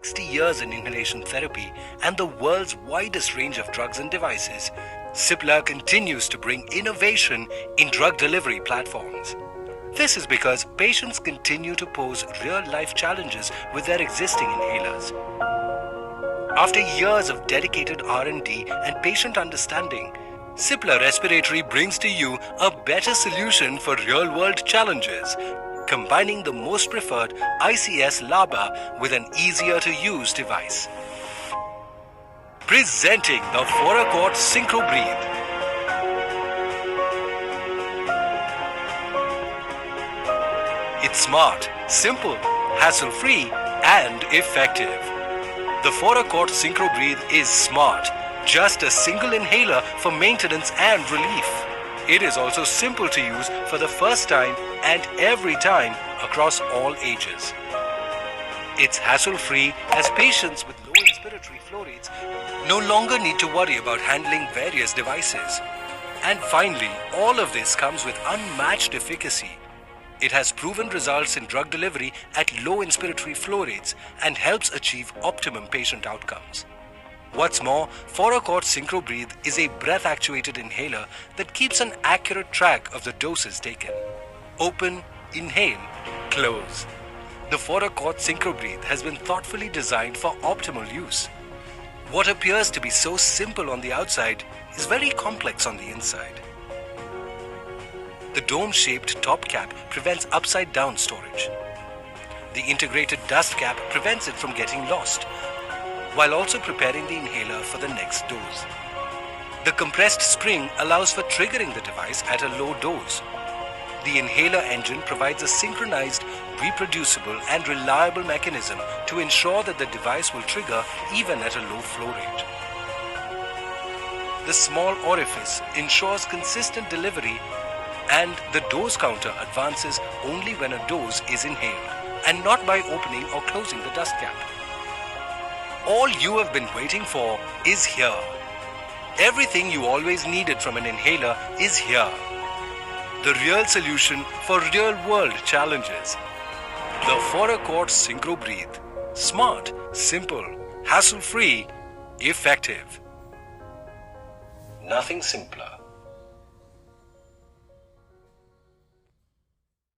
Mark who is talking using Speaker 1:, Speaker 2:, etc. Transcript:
Speaker 1: 60 years in inhalation therapy and the world's widest range of drugs and devices, Cipla continues to bring innovation in drug delivery platforms. This is because patients continue to pose real-life challenges with their existing inhalers. After years of dedicated R&D and patient understanding, Cipla Respiratory brings to you a better solution for real-world challenges, combining the most preferred ICS LABA with an easier-to-use device. Presenting the Foracort Synchro Breathe. It's smart, simple, hassle-free, and effective. The Foracort Synchro Breathe is smart, just a single inhaler for maintenance and relief. It is also simple to use for the first time and every time across all ages. It's hassle-free as patients with low inspiratory flow rates no longer need to worry about handling various devices. And finally, all of this comes with unmatched efficacy. It has proven results in drug delivery at low inspiratory flow rates and helps achieve optimum patient outcomes. What's more, Foracort Synchro Breathe is a breath-actuated inhaler that keeps an accurate track of the doses taken. Open, inhale, close. The Foracort Synchro Breathe has been thoughtfully designed for optimal use. What appears to be so simple on the outside is very complex on the inside. The dome-shaped top cap prevents upside-down storage. The integrated dust cap prevents it from getting lost, while also preparing the inhaler for the next dose. The compressed spring allows for triggering the device at a low dose. The inhaler engine provides a synchronized, reproducible and reliable mechanism to ensure that the device will trigger even at a low flow rate. The small orifice ensures consistent delivery, and the dose counter advances only when a dose is inhaled and not by opening or closing the dust cap. All you have been waiting for is here. Everything you always needed from an inhaler is here. The real solution for real-world challenges. The Foracort Synchro Breathe. Smart, simple, hassle-free, effective. Nothing simpler.